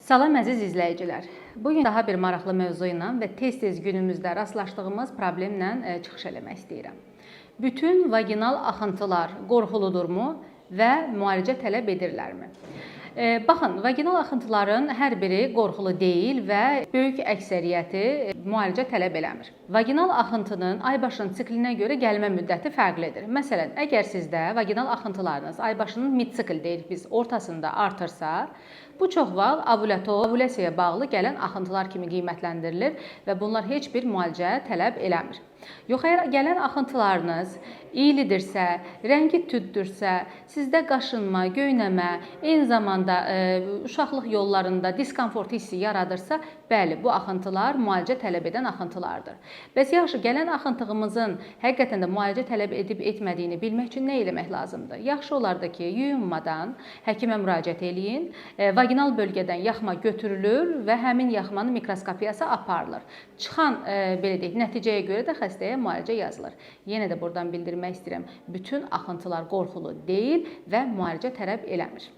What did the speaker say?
Salam əziz izləyicilər. Bugün daha bir maraqlı mövzu ilə və tez-tez günümüzdə rastlaşdığımız problemlə çıxış eləmək istəyirəm. Bütün vaginal axıntılar qorxuludurmu və müalicə tələb edirlərmi? Baxın, vaginal axıntıların hər biri qorxulu deyil və böyük əksəriyyəti müalicə tələb eləmir. Vaginal axıntının aybaşının siklinə görə gəlmə müddəti fərqlidir. Məsələn, əgər sizdə vaginal axıntılarınız aybaşının mid-sikl deyirik biz, ortasında artırsa, bu çox vaxt ovulyasiyaya bağlı gələn axıntılar kimi qiymətləndirilir və bunlar heç bir müalicə tələb eləmir. Yox, əgər gələn axıntılarınız iyilidirsə, rəngi tüddürsə, sizdə qaşınma, göynəmə, eyni zamanda uşaqlıq yollarında diskomfort hissi yaradırsa, bəli, bu axıntılar müalicə tələb edən axıntılardır. Bəs yaxşı, gələn axıntımızın həqiqətən də müalicə tələb edib etmədiyini bilmək üçün nə etmək lazımdır? Yaxşı olardı ki, yuyunmadan həkimə müraciət eləyin. Vaginal bölgədən yaxma götürülür və həmin yaxmanın mikroskopiyası aparılır. Çıxan belə deyək, nəticəyə görə də xəstəyə müalicə yazılır. Yenə də buradan bildirmək istəyirəm, bütün axıntılar qorxulu deyil və müalicə tələb eləmir.